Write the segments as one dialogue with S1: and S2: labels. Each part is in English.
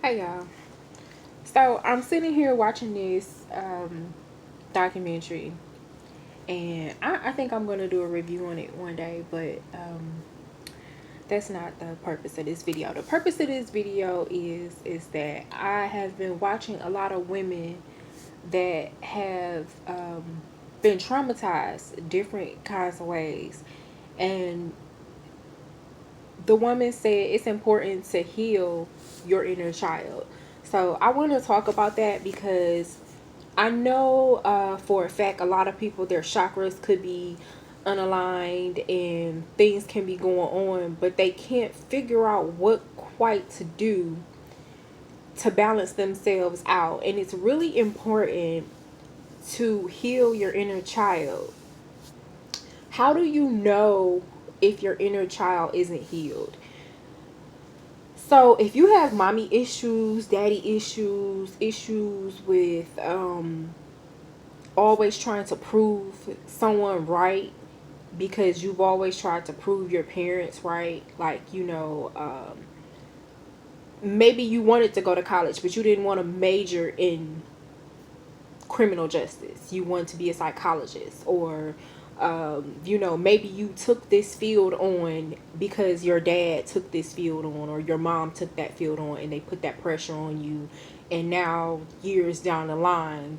S1: Hey y'all. So I'm sitting here watching this documentary, and I think I'm gonna do a review on it one day, but that's not the purpose of this video. The purpose of this video is that I have been watching a lot of women that have been traumatized different kinds of ways, and the woman said it's important to heal your inner child. So I want to talk about that because I know for a fact a lot of people, their chakras could be unaligned and things can be going on, but they can't figure out what quite to do to balance themselves out. And it's really important to heal your inner child. How do you know if your inner child isn't healed? So if you have mommy issues, daddy issues, issues with always trying to prove someone right because you've always tried to prove your parents right, like maybe you wanted to go to college but you didn't want to major in criminal justice. You want to be a psychologist, or maybe you took this field on because your dad took this field on, or your mom took that field on, and they put that pressure on you. And now, years down the line,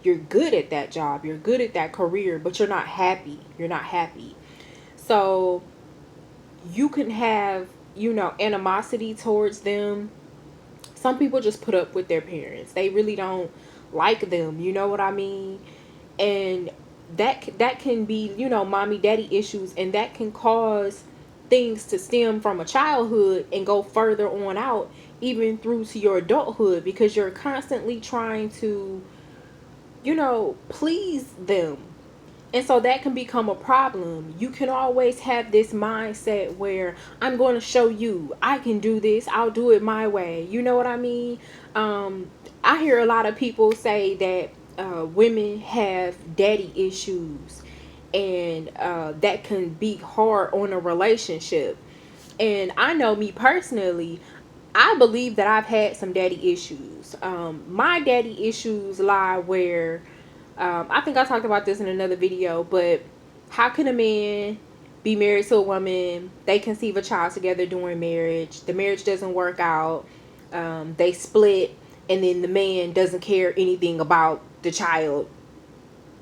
S1: you're good at that job, you're good at that career, but you're not happy. You're not happy. So you can have, animosity towards them. Some people just put up with their parents. They really don't like them. You know what I mean? And that can be, mommy daddy issues, and that can cause things to stem from a childhood and go further on out even through to your adulthood, because you're constantly trying to, please them. And so that can become a problem. You can always have this mindset where I'm going to show you I can do this. I'll do it my way. You know what I mean? I hear a lot of people say that women have daddy issues, and that can be hard on a relationship. And I know, me personally, I believe that I've had some daddy issues. My daddy issues lie where, I think I talked about this in another video, but how can a man be married to a woman, they conceive a child together during marriage, the marriage doesn't work out, they split, and then the man doesn't care anything about the child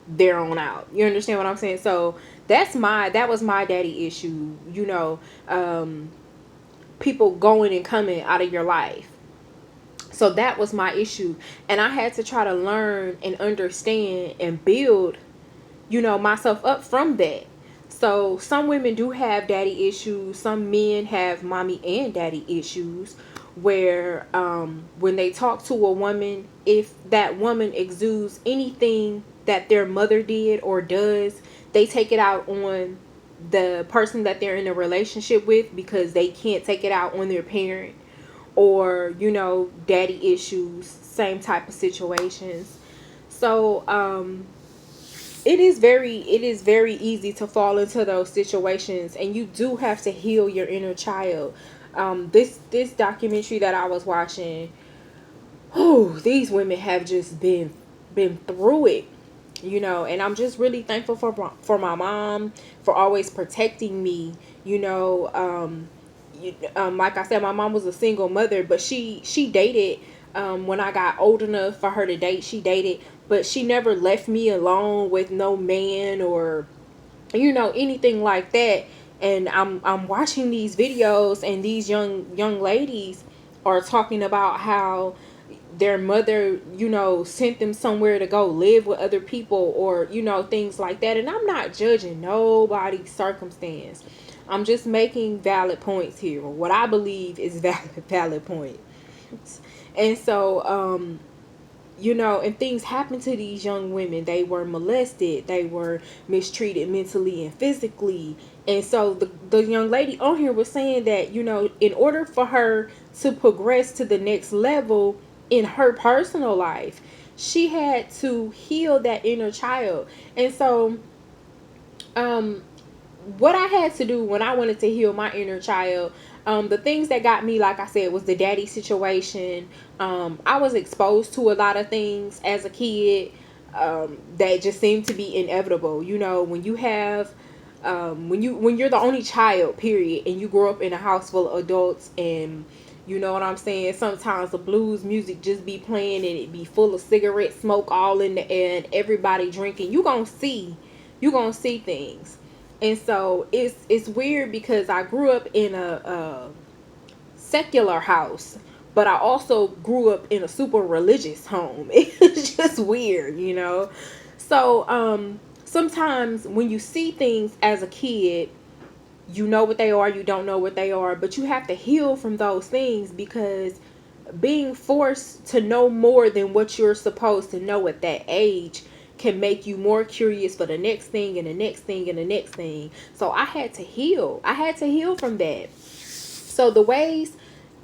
S1: there on out. You understand what I'm saying? So that was my daddy issue, people going and coming out of your life. So that was my issue, and I had to try to learn and understand and build, myself up from that. So some women do have daddy issues, some men have mommy and daddy issues, where when they talk to a woman, if that woman exudes anything that their mother did or does, they take it out on the person that they're in a relationship with, because they can't take it out on their parent. Or daddy issues, same type of situations. So it is very easy to fall into those situations, and you do have to heal your inner child. This documentary that I was watching, oh, these women have just been through it, and I'm just really thankful for my mom, for always protecting me. Like I said, my mom was a single mother, but she dated, when I got old enough for her to date. She dated, but she never left me alone with no man, or anything like that. And I'm watching these videos, and these young ladies are talking about how their mother, sent them somewhere to go live with other people, or things like that. And I'm not judging nobody's circumstance. I'm just making valid points here. What I believe is valid points. And so and things happen to these young women. They were molested, they were mistreated mentally and physically. And so the young lady on here was saying that, in order for her to progress to the next level in her personal life, she had to heal that inner child. And so um what I had to do when I wanted to heal my inner child, The things that got me, like I said, was the daddy situation. I was exposed to a lot of things as a kid that just seemed to be inevitable. You know, when you have when you're the only child, period, and you grow up in a house full of adults, and you know what I'm saying, sometimes the blues music just be playing and it be full of cigarette smoke all in the air and everybody drinking. You gonna see things. And so it's weird because I grew up in a secular house, but I also grew up in a super religious home. It's just weird, you know. So sometimes when you see things as a kid, you know what they are, you don't know what they are, but you have to heal from those things, because being forced to know more than what you're supposed to know at that age can make you more curious for the next thing and the next thing and the next thing. So I had to heal. I had to heal from that. So the ways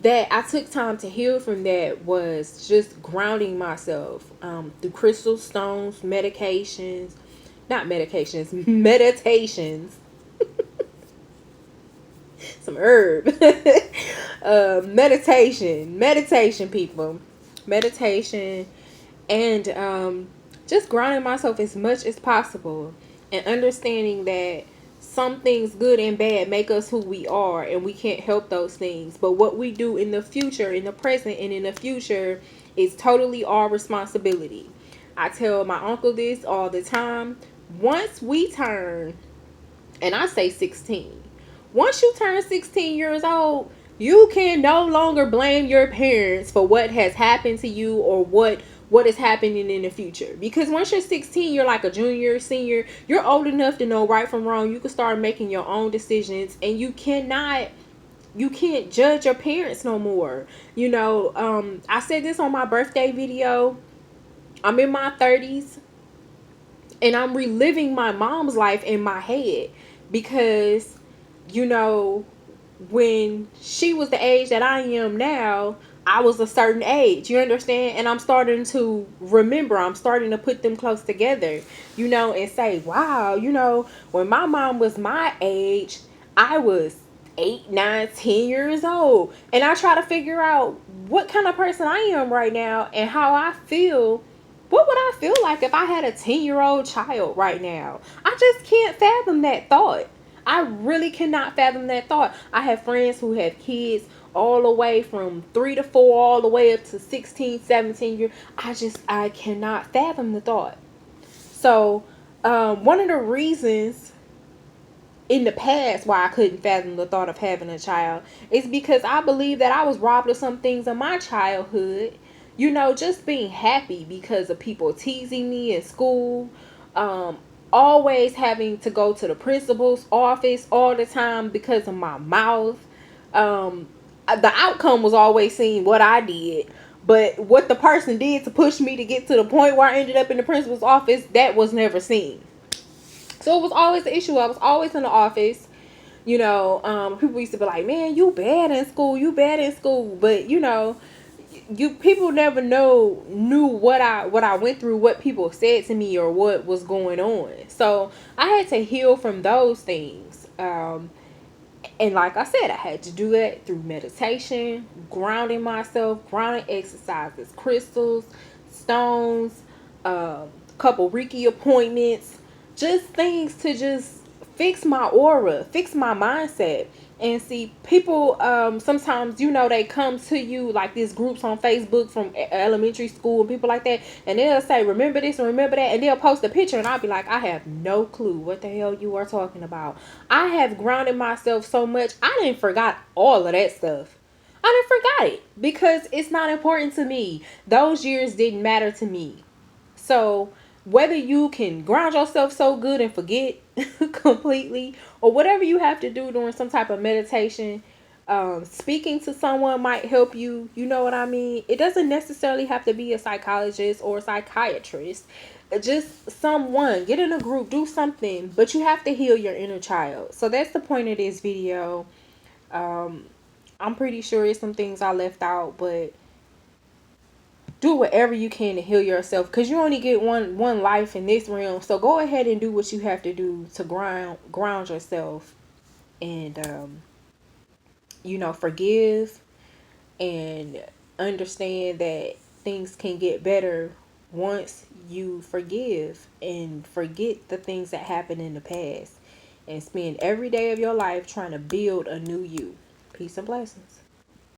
S1: that I took time to heal from that was just grounding myself through crystal stones, medications, not medications, meditations, some herb, meditation, people, meditation, and just grounding myself as much as possible, and understanding that some things, good and bad, make us who we are, and we can't help those things. But what we do in the future, in the present, and in the future is totally our responsibility. I tell my uncle this all the time. Once we turn, and I say 16, once you turn 16 years old, you can no longer blame your parents for what has happened to you, or what is happening in the future. Because once you're 16, you're like a junior, senior, you're old enough to know right from wrong. You can start making your own decisions, and you can't judge your parents no more. You know, I said this on my birthday video. I'm in my 30s, and I'm reliving my mom's life in my head, because you know, when she was the age that I am now, I was a certain age, you understand? And I'm starting to remember, I'm starting to put them close together, you know, and say, wow, you know, when my mom was my age, I was 8, 9, 10 years old. And I try to figure out what kind of person I am right now and how I feel. What would I feel like if I had a 10-year-old child right now? I just can't fathom that thought. I really cannot fathom that thought. I have friends who have kids all the way from 3 to 4, all the way up to 16, 17 years. I cannot fathom the thought. So, one of the reasons in the past why I couldn't fathom the thought of having a child is because I believe that I was robbed of some things in my childhood. You know, just being happy because of people teasing me in school. Um, Always having to go to the principal's office all the time because of my mouth. The outcome was always seeing what I did. But what the person did to push me to get to the point where I ended up in the principal's office, that was never seen. So it was always the issue. I was always in the office. You know, people used to be like, "Man, you bad in school. You bad in school." But you know, you people never knew what I went through, what people said to me, or what was going on. So I had to heal from those things. And like I said, I had to do that through meditation, grounding myself, grounding exercises, crystals, stones, couple Reiki appointments, just things to just fix my aura, fix my mindset. And see, people sometimes, you know, they come to you like these groups on Facebook from elementary school and people like that, and they'll say, remember this and remember that, and they'll post a picture, and I'll be like, I have no clue what the hell you are talking about. I have grounded myself so much, I didn't forgot all of that stuff. I didn't forgot it because it's not important to me. Those years didn't matter to me. So whether you can ground yourself so good and forget completely, or whatever you have to do during some type of meditation, speaking to someone might help you. You know what I mean? It doesn't necessarily have to be a psychologist or a psychiatrist. Just someone, get in a group, do something, but you have to heal your inner child. So that's the point of this video. I'm pretty sure it's some things I left out, but do whatever you can to heal yourself, because you only get one life in this realm. So go ahead and do what you have to do to ground yourself, and forgive and understand that things can get better once you forgive and forget the things that happened in the past and spend every day of your life trying to build a new you. Peace and blessings.